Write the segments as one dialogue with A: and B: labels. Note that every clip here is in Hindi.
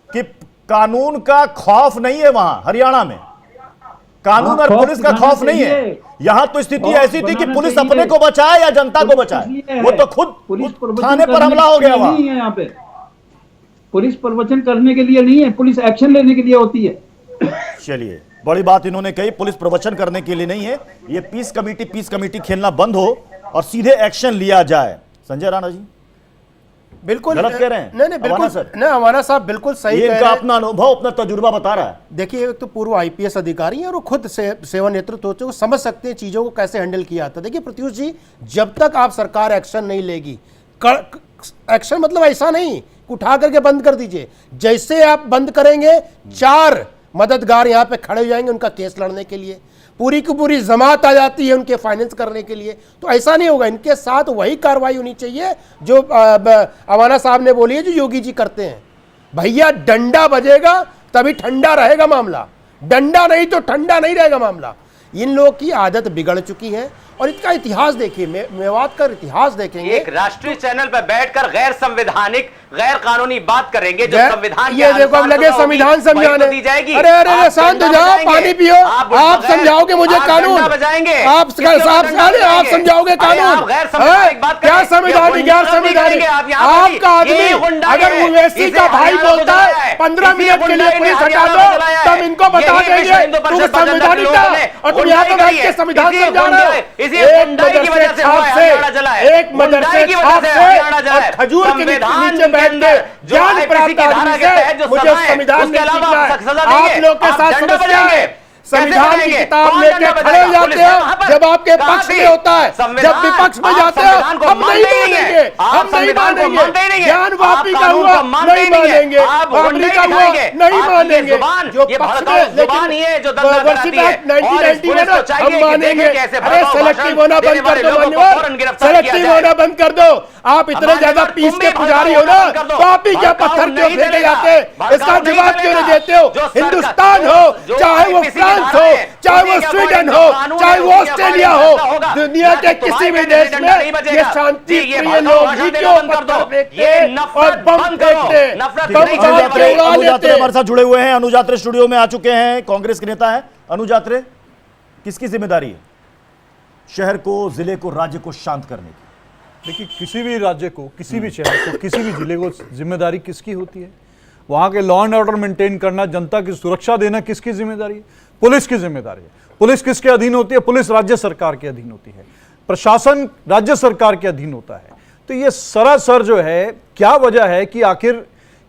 A: कि कानून का खौफ नहीं है वहां हरियाणा में, कानून और पुलिस का खौफ नहीं है। यहां तो स्थिति ऐसी थी कि पुलिस अपने को बचाए या जनता को बचाए, वो तो खुद थाने पर हमला हो गया वहां।
B: यहाँ पे पुलिस प्रवचन करने के लिए नहीं है, पुलिस एक्शन लेने के लिए होती है।
A: चलिए, बड़ी बात इन्होंने कही, पुलिस प्रवचन करने के लिए नहीं है, ये पीस कमेटी खेलना बंद हो और सीधे एक्शन लिया जाए। संजय राणा जी
C: बिल्कुल
A: गलत कह रहे हैं?
C: नहीं बिल्कुल सर, नहीं हमारा साहब बिल्कुल सही
A: कह रहे हैं। अपना अनुभव अपना तजुर्बा बता रहा है।
C: देखिए, एक तो पूर्व आईपीएस अधिकारी हैं और वो खुद सेवा नेतृत्व होते हैं, समझ सकते हैं चीजों को कैसे हैंडल किया जाता है। देखिए प्रत्युष जी, जब तक आप सरकार एक्शन नहीं लेगी, एक्शन मतलब ऐसा नहीं उठा करके बंद कर दीजिए, जैसे आप बंद करेंगे 4 मददगार यहाँ पे खड़े हो जाएंगे उनका केस लड़ने के लिए, पूरी की पूरी जमात आ जाती है उनके फाइनेंस करने के लिए। तो ऐसा नहीं होगा, इनके साथ वही कार्रवाई होनी चाहिए जो अवाना साहब ने बोली है, जो योगी जी करते हैं। भैया डंडा बजेगा तभी ठंडा रहेगा मामला, डंडा नहीं तो ठंडा नहीं रहेगा मामला। इन लोगों की आदत बिगड़ चुकी है और इसका इतिहास देखिए, मेवात का इतिहास देखेंगे।
D: एक राष्ट्रीय चैनल पर बैठकर गैर संवैधानिक गैर कानूनी बात करेंगे जो संविधान
C: ये देखो, अब लगे संविधान समझाने दी जाएगी। अरे शांत हो जाओ, पानी पियो। आप समझाओगे मुझे कानून, आप समझाओगे कानून, क्या संवैधानिक गैर संवैधानिक? आपका आदमी अगर ओवैसी का भाई बोलता है 15 मिनट के लिए पुलिस हटा दो, तब इनको बता देंगे तुम संवैधानिक था और तुम यहाँ पर बैठ के संविधान समझा रहे हो। एक मदरसे छाप से और खजूर के नीचे बैठ के ज्ञान प्राप्त आदमी से मुझे संविधान नहीं सीखना है। आप लोग के साथ समस्या है, संविधान की किताब लेके खड़े हो जाते हो जब आपके पक्ष में होता है, जब विपक्ष में जाते हो हम नहीं मानेंगे, हम नहीं मानेंगे, ज्ञान वापी का हुआ नहीं मानेंगे, बाबरी का हुआ नहीं मानेंगे, जो पक्ष में लेकिन वर्षिप एक्ट 1991 हम मानेंगे। अरे सेलेक्टिव होना बंद कर दो मान्यवर, सेलेक्टिव होना बंद कर दो। आप इतने ज्यादा पीस के पुजारी हो ना, तो आप ही क्या पत्थर क्यों फेंके जाते, इसका जवाब क्यों नहीं देते हो? हिंदुस्तान हो, चाहे वो फ्रांस हो, चाहे वो स्वीडन हो, चाहे वो ऑस्ट्रेलिया हो, दुनिया के किसी भी देश में ये शांति प्रिय लोग ही क्यों पत्थर फेंकते और बम फेंकते,
A: अनुजात्रे हमारे साथ जुड़े हुए हैं, अनुजात्रे स्टूडियो में आ चुके हैं, कांग्रेस के नेता है। अनुजात्रे, किसकी जिम्मेदारी है शहर को, जिले को, राज्य को शांत करने की?
E: देखिए, किसी भी राज्य को, किसी भी शहर को, किसी भी जिले को जिम्मेदारी किसकी होती है? वहां के लॉ एंड ऑर्डर मेंटेन करना, जनता की सुरक्षा देना किसकी जिम्मेदारी है? पुलिस की जिम्मेदारी है। पुलिस किसके अधीन होती है? पुलिस राज्य सरकार के अधीन होती है, प्रशासन राज्य सरकार के अधीन होता है। तो ये सरासर जो है, क्या वजह है कि आखिर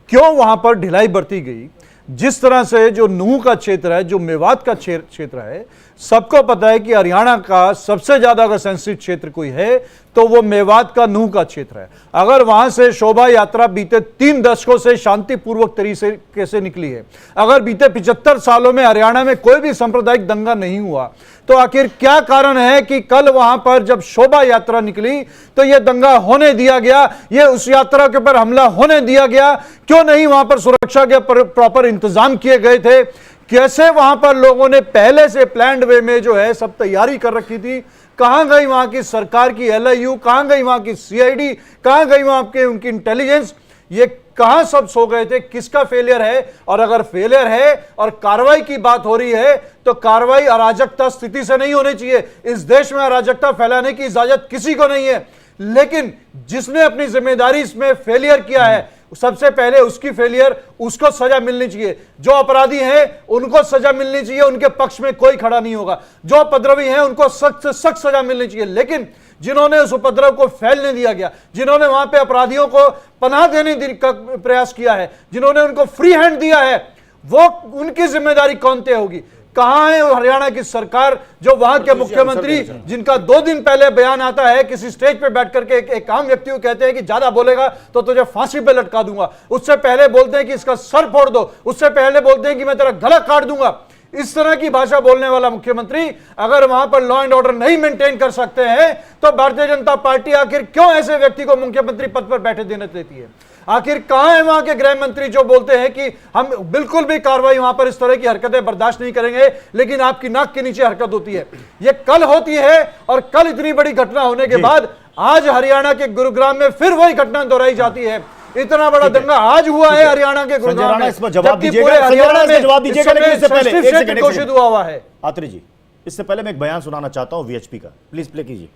E: क्यों वहां पर ढिलाई बरती गई? जिस तरह से जो नूह का क्षेत्र है, जो मेवात का क्षेत्र है, सबको पता है कि हरियाणा का सबसे ज्यादा अगर सेंसिटिव क्षेत्र कोई है तो वो मेवात का नूह का क्षेत्र है। अगर वहां से शोभा यात्रा बीते 3 दशकों से शांतिपूर्वक तरीके से निकली है, अगर बीते 75 सालों में हरियाणा में कोई भी सांप्रदायिक दंगा नहीं हुआ, तो आखिर क्या कारण है कि कल वहां पर जब शोभा यात्रा निकली तो यह दंगा होने दिया गया, ये उस यात्रा के ऊपर हमला होने दिया गया? क्यों नहीं वहां पर सुरक्षा के प्रॉपर इंतजाम किए गए थे? कैसे वहां पर लोगों ने पहले से प्लान्ड वे में जो है सब तैयारी कर रखी थी? कहां गई वहां की सरकार की LIU, कहां गई वहां की CID, कहां गई वहां के उनकी इंटेलिजेंस? ये कहां सब सो गए थे? किसका फेलियर है? और अगर फेलियर है और कार्रवाई की बात हो रही है तो कार्रवाई अराजकता स्थिति से नहीं होनी चाहिए। इस देश में अराजकता फैलाने की इजाजत किसी को नहीं है, लेकिन जिसने अपनी जिम्मेदारी इसमें फेलियर किया है, सबसे पहले उसकी फेलियर, उसको सजा मिलनी चाहिए। जो अपराधी हैं उनको सजा मिलनी चाहिए, उनके पक्ष में कोई खड़ा नहीं होगा। जो उपद्रवी हैं उनको सख्त से सख्त सजा मिलनी चाहिए। लेकिन जिन्होंने उस उपद्रव को फैलने दिया गया, जिन्होंने वहां पे अपराधियों को पनाह देने का प्रयास किया है, जिन्होंने उनको फ्री हैंड दिया है, वो उनकी जिम्मेदारी कौन तय होगी? कहां है हरियाणा की सरकार, जो वहां के मुख्यमंत्री, जिनका 2 दिन पहले बयान आता है किसी स्टेज पे बैठ करके एक आम व्यक्ति को कहते हैं कि ज्यादा बोलेगा तो तुझे फांसी पे लटका दूंगा, उससे पहले बोलते हैं कि इसका सर फोड़ दो, उससे पहले बोलते हैं कि मैं तेरा गला काट दूंगा। इस तरह की भाषा बोलने वाला मुख्यमंत्री अगर वहां पर लॉ एंड ऑर्डर नहीं मेंटेन कर सकते हैं तो भारतीय जनता पार्टी आखिर क्यों ऐसे व्यक्ति को मुख्यमंत्री पद पर बैठे देने देती है? आखिर कहां है वहां के गृह मंत्री जो बोलते हैं कि हम बिल्कुल भी कार्रवाई वहां पर इस तरह की हरकतें बर्दाश्त नहीं करेंगे, लेकिन आपकी नाक के नीचे हरकत होती है? यह कल होती है और कल इतनी बड़ी घटना होने के बाद आज हरियाणा के गुरुग्राम में फिर वही घटना दोहराई जाती है। इतना बड़ा दंगा आज हुआ है हरियाणा के गुरुग्राम में,
A: इस पर जवाब
E: जबकि
A: दीजिएगा,
E: पूरे हरियाणा में
A: जवाब दीजिएगा, लेकिन इससे पहले
E: sensitive क्षेत्र घोषित हुआ हुआ है।
A: आत्री जी, इससे पहले मैं एक बयान सुनाना चाहता हूं वीएचपी का, प्लीज प्ले कीजिए।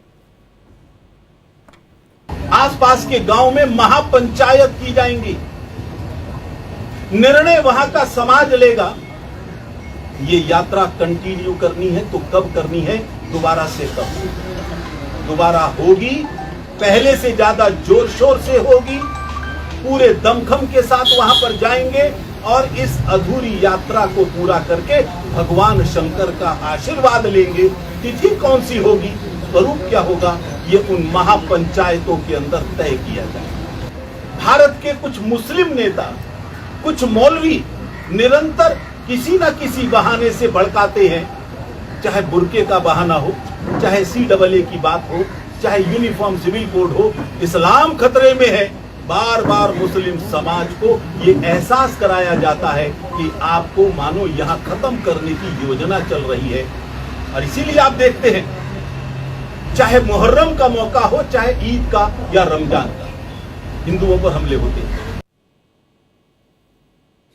F: आसपास के गांव में महापंचायत की जाएंगी, निर्णय वहां का समाज लेगा। ये यात्रा कंटिन्यू करनी है तो कब करनी है, दोबारा से कब दोबारा होगी, पहले से ज्यादा जोर शोर से होगी, पूरे दमखम के साथ वहां पर जाएंगे और इस अधूरी यात्रा को पूरा करके भगवान शंकर का आशीर्वाद लेंगे। तिथि कौन सी होगी, स्वरूप क्या होगा, ये उन महापंचायतों के अंदर तय किया जाए। भारत के कुछ मुस्लिम नेता, कुछ मौलवी निरंतर किसी न किसी बहाने से भड़काते हैं, चाहे बुर्के का बहाना हो, चाहे CAA की बात हो, चाहे यूनिफॉर्म सिविल कोड हो, इस्लाम खतरे में है। बार बार मुस्लिम समाज को ये एहसास कराया जाता है कि आपको मानो यहां खत्म करने की योजना चल रही है। और इसीलिए आप देखते हैं, चाहे मुहर्रम का मौका हो, चाहे ईद का या रमजान का, हिंदुओं पर हमले होते हैं।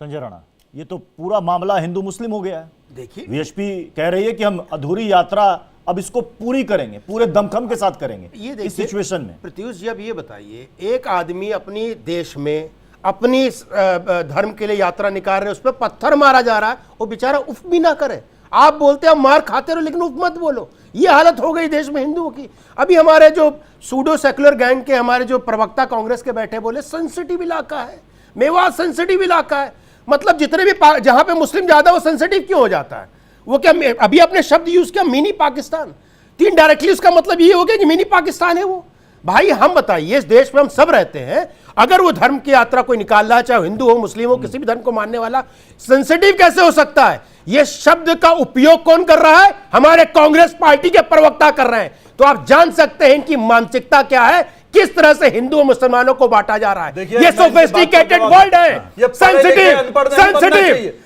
A: संजय राणा, ये तो पूरा मामला हिंदू मुस्लिम हो गया है।
C: देखिए,
A: वीएचपी कह रही है कि हम अधूरी यात्रा अब इसको पूरी करेंगे, पूरे दमखम के साथ करेंगे।
C: ये
A: इस सिचुएशन में
C: प्रत्युष जी, अब ये बताइए, एक आदमी अपनी देश में अपनी धर्म के लिए यात्रा निकाल रहे, उस पर पत्थर मारा जा रहा है, वो बेचारा उफ भी ना करे। आप बोलते हैं मार खाते रहो, लेकिन उफ मत बोलो। ये हालत हो गई देश में हिंदुओं की। अभी हमारे जो सूडो सेक्युलर गैंग के हमारे जो प्रवक्ता कांग्रेस के बैठे, बोले सेंसिटिव इलाका है, मेवात सेंसिटिव इलाका है। मतलब जितने भी जहां पे मुस्लिम ज्यादा, वो सेंसिटिव क्यों हो जाता है? वो क्या, अभी आपने शब्द यूज किया मिनी पाकिस्तान, तीन डायरेक्टली उसका मतलब ये हो गया कि मिनी पाकिस्तान है वो। भाई हम बताइए, इस देश में हम सब रहते हैं, अगर वो धर्म की यात्रा कोई निकाल रहा है, चाहे हिंदू हो, मुस्लिम हो, किसी भी धर्म को मानने वाला, सेंसिटिव कैसे हो सकता है? ये शब्द का उपयोग कौन कर रहा है? हमारे कांग्रेस पार्टी के प्रवक्ता कर रहे हैं। तो आप जान सकते हैं इनकी मानसिकता क्या है, किस तरह से हिंदू और मुसलमानों को बांटा जा रहा है। ये सोफिस्टिकेटेड वर्ल्ड है,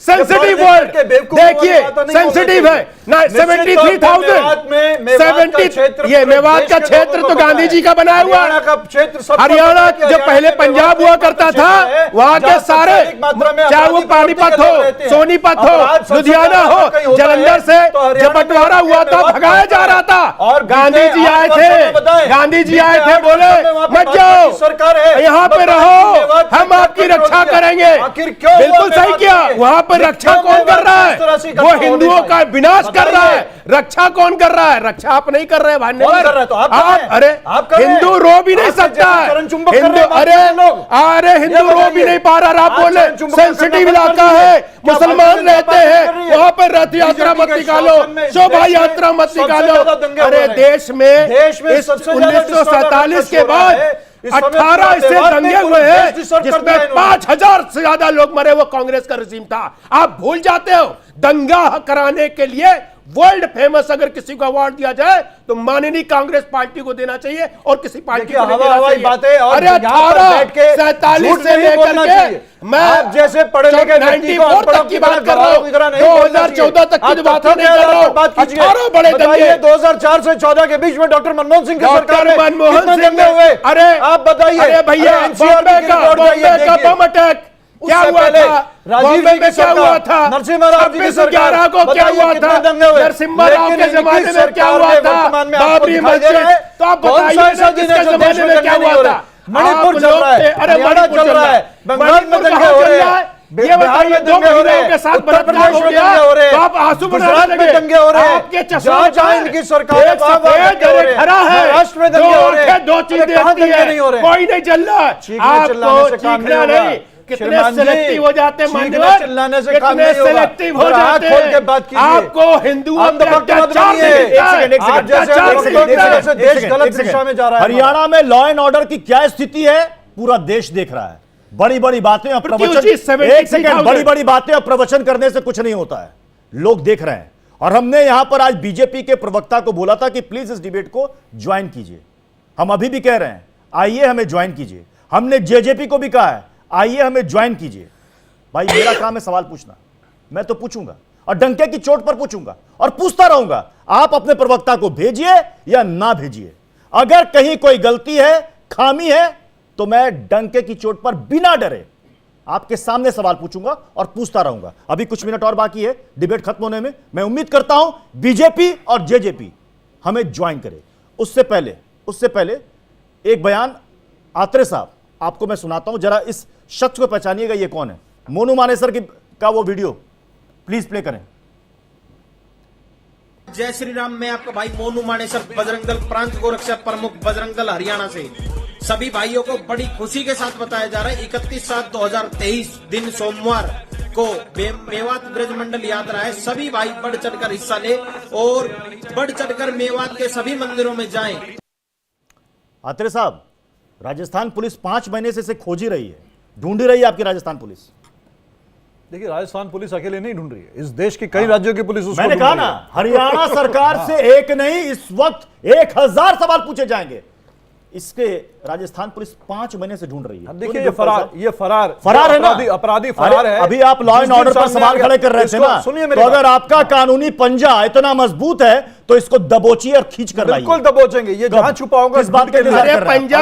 C: सेंसिटिव वर्ल्ड। देखिए सेंसिटिव है ना। 73,000 ये मेवात का क्षेत्र तो गांधी जी का बनाया हुआ है। हरियाणा जो पहले पंजाब हुआ करता था, वहां के सारे, चाहे वो पानीपत हो, सोनीपत हो, लुधियाना हो, जलंधर से जब बंटवारा हुआ था, भगाया जा रहा था। और गांधी जी आए थे, बोले मत जाओ, सरकार है, यहाँ पे रहो, हम आपकी रक्षा करेंगे। बिल्कुल सही किया। वहां पर रक्षा कौन कर रहा है? वो हिंदुओं का विनाश कर रहा है। रक्षा कौन कर रहा है? रक्षा आप नहीं कर रहे भाई, अरे हिंदू रो भी नहीं सकता है हिंदू। अरे हिंदू रो भी नहीं पा रहा। आप बोले सेंसिटिव इलाका है, मुसलमान रहते हैं वहां पर, रथ यात्रा मत निकालो, शोभा यात्रा मत निकालो। अरे देश में 1947 के बाद 18 ऐसे दंगे हुए हैं जिसमें 5,000 से ज्यादा लोग मरे। वो कांग्रेस का रजीम था। आप भूल जाते हो, दंगा कराने के लिए वर्ल्ड फेमस अगर किसी को अवार्ड दिया जाए तो माननीय कांग्रेस पार्टी को देना चाहिए और किसी पार्टी को नहीं देना चाहिए। अरे 1847 से लेकर के मैं जैसे पढ़े लिखे 94 तक की बात कर रहा हूँ, 2014 तक की बात नहीं कर रहा हूँ। 18 बड़े दंगे 2004 से 14 के बीच में डॉक्टर मनमोहन सिंह की सरकार में मनमोहन सिंह हुए। अरे आप बताइए, अरे भैया बॉम्बे का बम अटैक क्या हुआ था? राजीव जी में क्या हुआ था? नरसिम्हा राव जी की सरकार को क्या हुआ था? नरसिम्हा राव के जमाने में क्या हुआ था? बाबरी मस्जिद। तो आप बताइए किसके जमाने में क्या हुआ था? मणिपुर चल रहा है, हरियाणा चल रहा है, बंगाल में दंगे हो रहे हैं, बिहार में दंगे हो रहे हैं, उत्तर प्रदेश में दंगे हो रहे हैं, आप आंसू बनाने लगे, दंगे हो रहे हैं, जहां इनकी सरकार खड़ा है, राष्ट्र में दंगे हो रहे हैं, दो चीजें देखती है, कोई नहीं चल रहा है। आपको चीखना नहीं, कितने सेलेक्टिव हो जाते हैं, चिल्लाने से काम नहीं होगा। सेलेक्टिव हो जाते हैं। आपको हिंदुओं
A: हरियाणा में लॉ एंड ऑर्डर की क्या स्थिति है पूरा देश देख रहा है। बड़ी बड़ी बातें और प्रवचन, एक सेकंड, बड़ी बड़ी बातें और प्रवचन करने से कुछ नहीं होता है, लोग देख रहे हैं। और हमने यहां पर आज बीजेपी के प्रवक्ता को बोला था कि प्लीज इस डिबेट को ज्वाइन कीजिए। हम अभी भी कह रहे हैं आइए हमें ज्वाइन कीजिए। हमने जेजेपी को भी कहा है आइए हमें ज्वाइन कीजिए। भाई मेरा काम है सवाल पूछना, मैं तो पूछूंगा और डंके की चोट पर पूछूंगा और पूछता रहूंगा। आप अपने प्रवक्ता को भेजिए या ना भेजिए। अगर कहीं कोई गलती है, खामी है, तो मैं डंके की चोट पर बिना डरे आपके सामने सवाल पूछूंगा और पूछता रहूंगा। अभी कुछ मिनट और बाकी है डिबेट खत्म होने में। मैं उम्मीद करता हूं बीजेपी और जेजेपी हमें ज्वाइन करे। उससे पहले एक बयान आत्रे साहब आपको मैं सुनाता हूं, जरा इस शख्स को पहचानिएगा ये कौन है। मोनू मानेसर का वो वीडियो प्लीज प्ले करें।
G: जय श्री राम। मैं आपका भाई मोनू मानेसर, बजरंग दल प्रांत गोरक्षा प्रमुख, बजरंग दल हरियाणा से। सभी भाइयों को बड़ी खुशी के साथ बताया जा रहा है 31/7/2023 दिन सोमवार को मेवात ब्रज मंडल यात्रा है। सभी भाई बढ़ चढ़कर हिस्सा ले और बढ़ चढ़कर मेवात के सभी मंदिरों में जाएं।
A: आत्रे साहब, राजस्थान पुलिस 5 महीने से इसे खोज ही रही है, ढूंढ रही है आपकी राजस्थान पुलिस।
E: देखिए, राजस्थान पुलिस अकेले नहीं ढूंढ रही है, इस देश की कई राज्यों की पुलिस उसको
A: मैंने कहा ना, हरियाणा सरकार से एक नहीं, इस वक्त 1000 सवाल पूछे जाएंगे। इसके राजस्थान पुलिस 5 महीने से ढूंढ रही है।
E: देखिए, ये फरार
A: है ना,
E: अपराधी फरार है।
A: अभी आप लॉ एंड ऑर्डर पर सवाल खड़े कर रहे थे ना, तो अगर आपका कानूनी पंजा इतना मजबूत है तो इसको दबोचिए और खींच कर लाइए।
E: बिल्कुल दबोचेंगे, ये जहां छुपा होगा।
A: इस बात के इंतजार कर रहे हैं।
C: पंजा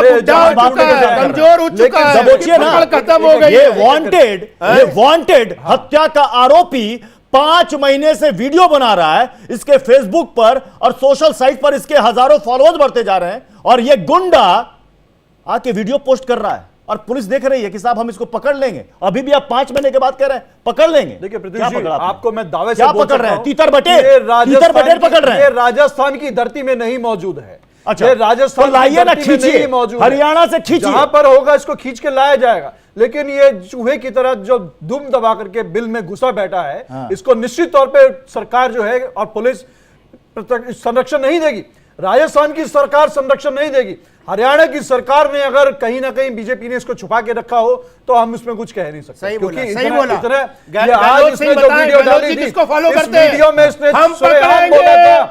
C: कमजोर हो चुका है,
A: दबोचिए ना,
C: खत्म हो गई।
A: ये वांटेड हत्या का आरोपी 5 महीने से वीडियो बना रहा है इसके फेसबुक पर और सोशल साइट पर इसके हजारों फॉलोअर्स बढ़ते जा रहे हैं, और ये गुंडा आके वीडियो पोस्ट कर रहा है और पुलिस देख रही है कि साहब हम इसको पकड़ लेंगे। अभी भी आप 5 महीने के बाद कह रहे हैं पकड़ लेंगे।
E: देखिए पृथ्वी जी, आपको मैं दावे से
A: क्या पकड़ रहे हैं? तीतर बटेर पकड़ रहे हैं।
E: ये राजस्थान की धरती में नहीं मौजूद है।
A: अच्छा,
E: ये राजस्थान
A: तो लाइए ना, खींचिए, हरियाणा से खींचिए,
E: जहां पर होगा इसको खींच के लाया जाएगा। लेकिन ये चूहे की तरह जो दुम दबा करके बिल में घुसा बैठा है, इसको निश्चित तौर पे सरकार जो है और पुलिस संरक्षण नहीं देगी। राजस्थान की सरकार संरक्षण नहीं देगी। हरियाणा की सरकार ने अगर कहीं ना कहीं बीजेपी ने इसको छुपा के रखा हो तो हम इसमें कुछ कह नहीं सकते।
C: सही बोला।
E: आज
C: इसने
E: इसने जो वीडियो डाली थी,
C: किसको फॉलो
E: इस
C: करते हैं?
E: वीडियो में इसने
C: हम
E: सरेआम बोला था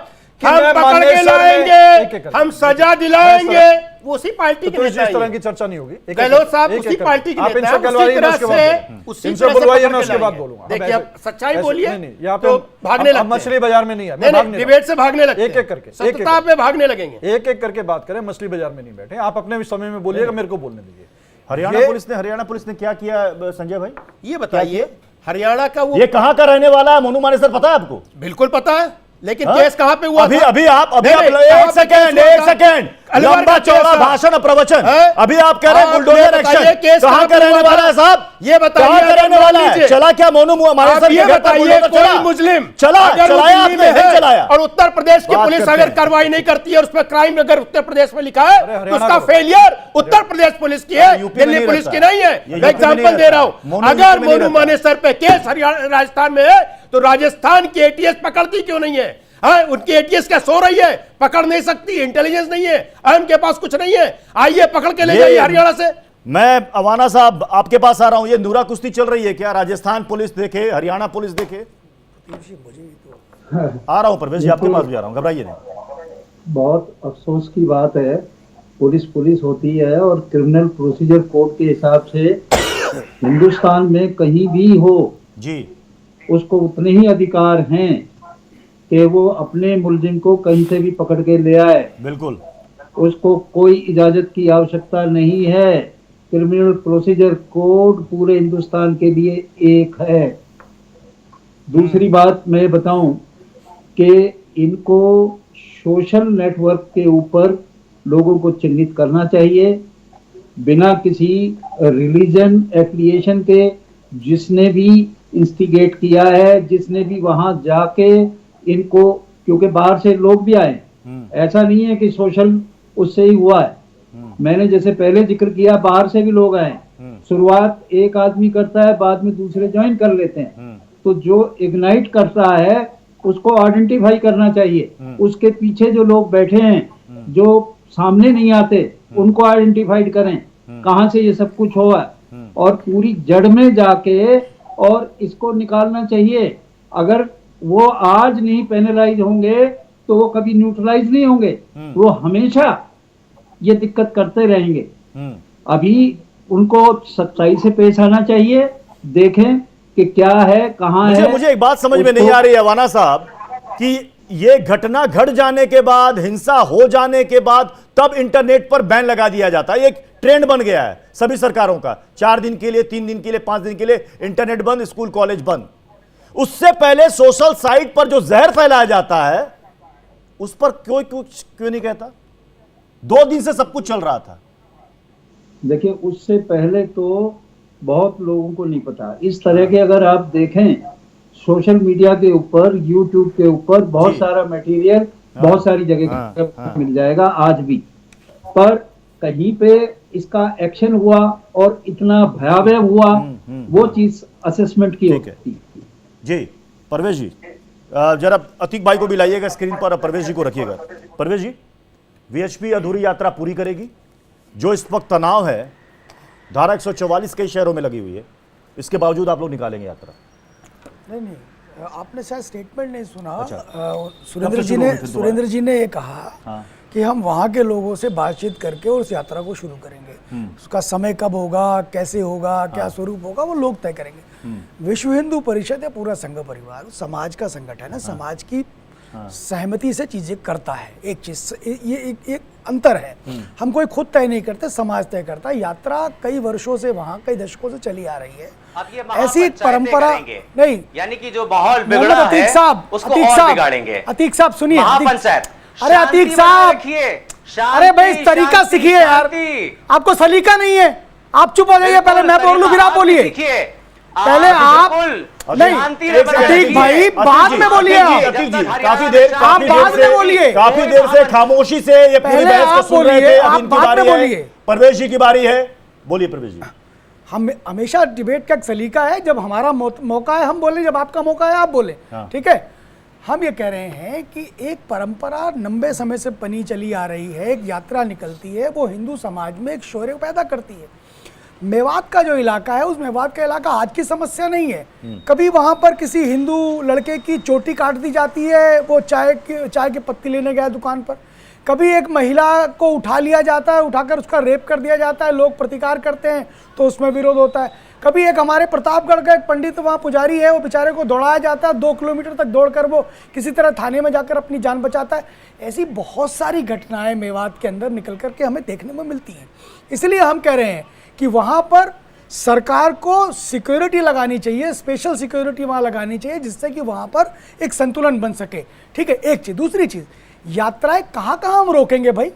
E: कि
C: हम
E: मैं
C: पकड़ के लाएंगे, हम सजा दिलाएंगे। वो उसी पार्टी के
E: तो
C: नेता
E: इस तरह
C: हैं।
E: की चर्चा नहीं होगी।
C: गहलोत साहब उसी पार्टी के
E: आप
C: नेता
E: इनसे
C: हैं,
E: कहलवाइए,
C: उसी
E: मैं उसके
C: तरह
E: बाद
C: से उसी
E: इनसे
C: तरह से
E: बुलवाइए,
C: पकड़
E: मैं
C: के
E: उसके बाद
C: लाएंगे।
E: बोलूंगा।
C: देखिए, अब सच्चाई बोलिए
E: यहाँ
C: तो भागने लगते हैं।
E: मछली बाजार में नहीं है,
C: नहीं, डिबेट से भागने लगते हैं।
E: एक-एक करके,
C: सत्ता पे भागने लगेंगे।
E: एक-एक करके बात करें, मछली बाजार में नहीं बैठे। आप अपने समय में बोलिएगा, मेरे को बोलने दीजिए।
A: हरियाणा पुलिस ने क्या किया संजय भाई,
C: ये बताइए। हरियाणा का वो
A: ये कहां का रहने वाला है मोनू मानेसर, पता है आपको?
C: बिल्कुल पता है, लेकिन केस कहां पे हुआ?
A: अभी
C: था?
A: आप एक सेकंड लंबा चौड़ा भाषण और प्रवचन। अभी आप कह रहे हैं बुलडोजर एक्शन, कहां का रहने वाला है साहब?
C: ये बताइए,
A: कहां का रहने वाला है? चला क्या मोनू मानेसर के घर पर बुलडोजर चला?
C: कोई मुस्लिम
A: चलाया आपने, नहीं चलाया?
C: और उत्तर प्रदेश की पुलिस अगर कार्रवाई नहीं करती है, उस पर क्राइम अगर उत्तर प्रदेश में लिखा है तो उसका फेलियर उत्तर प्रदेश पुलिस की है, दिल्ली पुलिस की नहीं है। मैं एग्जाम्पल दे रहा हूं। अगर मोनू मानेसर पे केस हरियाणा राजस्थान में है तो राजस्थान की एटीएस पकड़ती क्यों नहीं है? उनकी एटीएस क्या सो रही है? पकड़ नहीं सकती, इंटेलिजेंस नहीं है, उनके पास कुछ नहीं है। आइए पकड़ के ले जाइए हरियाणा से।
A: मैं अवाना साहब आपके पास आ रहा हूं। ये नूरा कुश्ती चल रही है क्या? राजस्थान पुलिस देखे, हरियाणा पुलिस देखे? आ रहा हूं परवेश जी, आपके पास भी आ रहा हूं, घबराइए नहीं।
B: बहुत अफसोस की बात है, पुलिस होती है और क्रिमिनल प्रोसीजर कोड के हिसाब से हिंदुस्तान में कहीं भी हो
A: जी,
B: उसको उतने ही अधिकार हैं कि वो अपने मुलजिम को कहीं से भी पकड़ के ले आए।
A: बिल्कुल,
B: उसको कोई इजाजत की आवश्यकता नहीं है। क्रिमिनल प्रोसीजर कोड पूरे हिंदुस्तान के लिए एक है। दूसरी बात मैं बताऊं कि इनको सोशल नेटवर्क के ऊपर लोगों को चिन्हित करना चाहिए, बिना किसी रिलीजन एफिलिएशन के। जिसने भी इंस्टिगेट किया है, जिसने भी वहां जाके इनको, क्योंकि बाहर से लोग भी आए, ऐसा नहीं है कि सोशल उससे ही हुआ है। मैंने जैसे पहले जिक्र किया, बाहर से भी लोग आए। शुरुआत एक आदमी करता है, बाद में दूसरे ज्वाइन कर लेते हैं। तो जो इग्नाइट करता है उसको आइडेंटिफाई करना चाहिए। उसके पीछे जो लोग बैठे हैं, जो सामने नहीं आते, उनको आइडेंटिफाइड करें कहां से ये सब कुछ हुआ, और पूरी जड़ में जाके और इसको निकालना चाहिए। अगर वो आज नहीं पेनलाइज होंगे तो वो कभी न्यूट्रलाइज नहीं होंगे, वो हमेशा ये दिक्कत करते रहेंगे। अभी उनको सच्चाई से पेश आना चाहिए, देखें कि क्या है, कहाँ है।
A: मुझे एक बात समझ में नहीं आ रही है अवाना साहब कि ये घटना घट जाने के बाद, हिंसा हो जाने के बाद, तब इंटरनेट पर बैन लगा दिया जाता है। एक ट्रेंड बन गया है सभी सरकारों का, 4 दिन के लिए, 3 दिन के लिए, 5 दिन के लिए इंटरनेट बंद, स्कूल कॉलेज बंद। उससे पहले सोशल साइट पर जो जहर फैलाया जाता है उस पर कोई कुछ क्यों नहीं कहता? 2 दिन से सब कुछ चल रहा था।
B: देखिए, उससे पहले तो बहुत लोगों को नहीं पता। इस तरह के अगर आप देखें सोशल मीडिया के ऊपर, यूट्यूब के ऊपर बहुत सारा मटेरियल बहुत सारी जगह मिल जाएगा आज भी, पर कहीं पे इसका एक्शन हुआ और इतना भयावह हुआ, वो चीज असेसमेंट की होती है।
A: जी परवेश जी, जरा अतीक भाई को भी लाइएगा स्क्रीन पर, परवेश जी को रखिएगा। परवेश जी, वीएचपी अधूरी यात्रा पूरी करेगी? जो इस वक्त तनाव है, धारा 144 कई शहरों में लगी हुई है, इसके बावजूद आप लोग निकालेंगे यात्रा?
H: नहीं, आपने शायद स्टेटमेंट नहीं सुना।
A: अच्छा।
H: सुरेंद्र जी ने ये कहा कि हम वहाँ के लोगों से बातचीत करके उस यात्रा को शुरू करेंगे। उसका समय कब होगा, कैसे होगा, क्या स्वरूप होगा, वो लोग तय करेंगे। विश्व हिंदू परिषद या पूरा संघ परिवार समाज का संगठन है, समाज की सहमति से चीजें करता है। एक चीज, ये एक अंतर है। हम कोई खुद तय नहीं करते, समाज तय करता है। यात्रा कई वर्षों से, वहाँ कई दशकों से चली आ रही है।
D: अब ये
H: ऐसी परंपरा नहीं,
D: यानी कि जो माहौल बिगड़ा है उसको और बिगाड़ेंगे।
H: अतीक साहब सुनिए,
D: महापंचायत।
H: अरे अतीक साहब, अरे भाई तरीका सीखिए यार, आपको सलीका नहीं है। आप चुप हो जाइए, पहले मैं बोल लूं फिर आप बोलिए। पहले आप नहीं, अतीक भाई बाद में बोलिए।
A: अतीक जी काफी देर से खामोशी से ये पूरी बहस को सुन रहे थे। अब इनकी बारी है, परवेश जी की बारी है, बोलिए परवेश जी।
H: हम हमेशा डिबेट का एक सलीका है, जब हमारा मौका है हम बोले, जब आपका मौका है आप बोले। ठीक है, हम ये कह रहे हैं कि एक परंपरा लंबे समय से बनी चली आ रही है, एक यात्रा निकलती है, वो हिंदू समाज में एक शौर्य पैदा करती है। मेवात का जो इलाका है, उस मेवात का इलाका आज की समस्या नहीं है। कभी वहां पर किसी हिंदू लड़के की चोटी काट दी जाती है, वो चाय की पत्ती लेने गया दुकान पर। कभी एक महिला को उठा लिया जाता है, उठाकर उसका रेप कर दिया जाता है, लोग प्रतिकार करते हैं तो उसमें विरोध होता है। कभी एक हमारे प्रतापगढ़ का एक पंडित वहाँ पुजारी है, वो बेचारे को दौड़ाया जाता है, 2 किलोमीटर तक दौड़कर वो किसी तरह थाने में जाकर अपनी जान बचाता है। ऐसी बहुत सारी घटनाएं मेवात के अंदर निकल करके हमें देखने में मिलती हैं। इसलिए हम कह रहे हैं कि वहाँ पर सरकार को सिक्योरिटी लगानी चाहिए, स्पेशल सिक्योरिटी वहाँ लगानी चाहिए, जिससे कि वहाँ पर एक संतुलन बन सके। ठीक है, एक चीज़। दूसरी चीज़, यात्राएं कहाँ हम रोकेंगे भाई,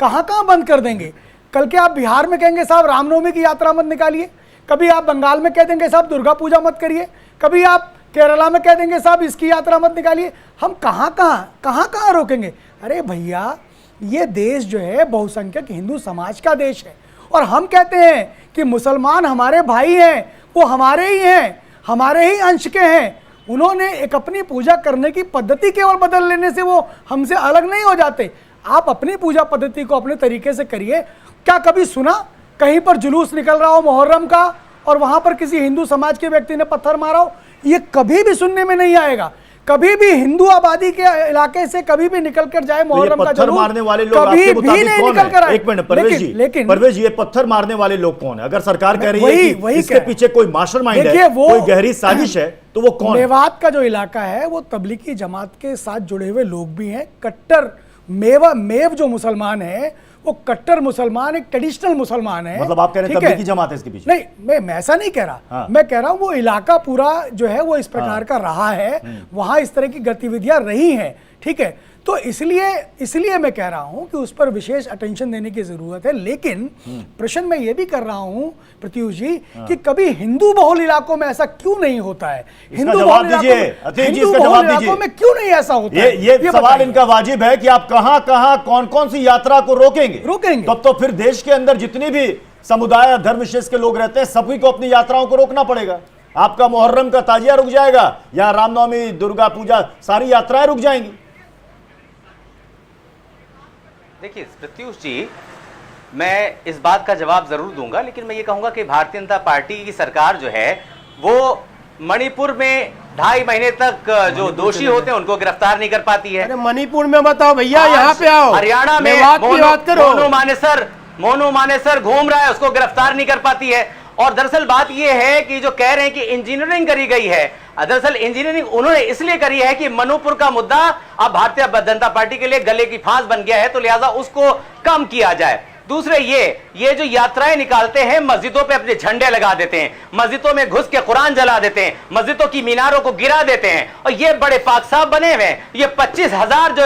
H: कहाँ बंद कर देंगे? कल के आप बिहार में कहेंगे साहब रामनवमी की यात्रा मत निकालिए, कभी आप बंगाल में कह देंगे साहब दुर्गा पूजा मत करिए, कभी आप केरला में कह देंगे साहब इसकी यात्रा मत निकालिए। हम कहाँ रोकेंगे? अरे भैया, ये देश जो है बहुसंख्यक हिंदू समाज का देश है, और हम कहते हैं कि मुसलमान हमारे भाई हैं, वो हमारे ही हैं, हमारे ही अंश के हैं। उन्होंने एक अपनी पूजा करने की पद्धति केवल बदल लेने से वो हमसे अलग नहीं हो जाते। आप अपनी पूजा पद्धति को अपने तरीके से करिए। क्या कभी सुना कहीं पर जुलूस निकल रहा हो मुहर्रम का और वहां पर किसी हिंदू समाज के व्यक्ति ने पत्थर मारा हो? ये कभी भी सुनने में नहीं आएगा। कभी भी हिंदू आबादी के इलाके से कभी भी निकल कर जाए मुहर्रम का जुलूस,
A: मारने वाले लोग आपके मुताबिक कौन है? एक मिनट परवेश जी, परवेश जी, ये पत्थर मारने वाले लोग कौन है? अगर सरकार कह रही है कि इसके पीछे कोई मास्टरमाइंड है, कोई गहरी साजिश है, तो वो कौन है?
H: मेवात का जो इलाका है वो तबलीगी जमात के साथ जुड़े हुए लोग भी हैं। कट्टर मेव जो मुसलमान है वो कट्टर मुसलमान, एक ट्रेडिशनल मुसलमान है।
A: मतलब आप कह रहे हैं तबलीगी जमात है इसके पीछे?
H: नहीं, मैं ऐसा नहीं कह रहा। मैं कह रहा हूं वो इलाका पूरा जो है वो इस प्रकार का रहा है, वहां इस तरह की गतिविधियां रही हैं। ठीक है, तो इसलिए मैं कह रहा हूं कि उस पर विशेष अटेंशन देने की जरूरत है। लेकिन प्रश्न मैं ये भी कर रहा हूं प्रत्युष जी कि कभी हिंदू बहुल इलाकों में ऐसा क्यों नहीं होता है? हिंदू बहुल इलाकों में क्यों नहीं ऐसा होता है?
A: ये सवाल इनका वाजिब है कि आप कहां कौन सी यात्रा को रोकेंगे। तब तो फिर देश के अंदर जितनी भी समुदाय धर्म विशेष के लोग रहते हैं सभी को अपनी यात्राओं को रोकना पड़ेगा। आपका मुहर्रम का ताजिया रुक जाएगा, या रामनवमी, दुर्गा पूजा, सारी यात्राएं रुक जाएंगी।
D: देखिए प्रत्युष जी, मैं इस बात का जवाब जरूर दूंगा, लेकिन मैं ये कहूंगा कि भारतीय जनता पार्टी की सरकार जो है वो मणिपुर में 2.5 महीने तक जो दोषी होते हैं उनको गिरफ्तार नहीं कर पाती है।
C: अरे मणिपुर में बताओ भैया, यहाँ पे आओ।
D: हरियाणा में मोनू मानेसर घूम रहा है, उसको गिरफ्तार नहीं कर पाती है। और दरअसल बात यह है कि जो कह रहे हैं कि इंजीनियरिंग करी गई है, दरअसल इंजीनियरिंग उन्होंने इसलिए करी है कि मणिपुर का मुद्दा अब भारतीय जनता पार्टी के लिए गले की फांस बन गया है, तो लिहाजा उसको कम किया जाए। दूसरे ये जो यात्राएं निकालते हैं, मस्जिदों पे अपने झंडे लगा देते हैं, मस्जिदों में घुस के कुरान जला देते हैं, मस्जिदों की मीनारों को गिरा देते हैं, और ये बड़े पाक साहब बने हुए हैं। ये 25,000 जो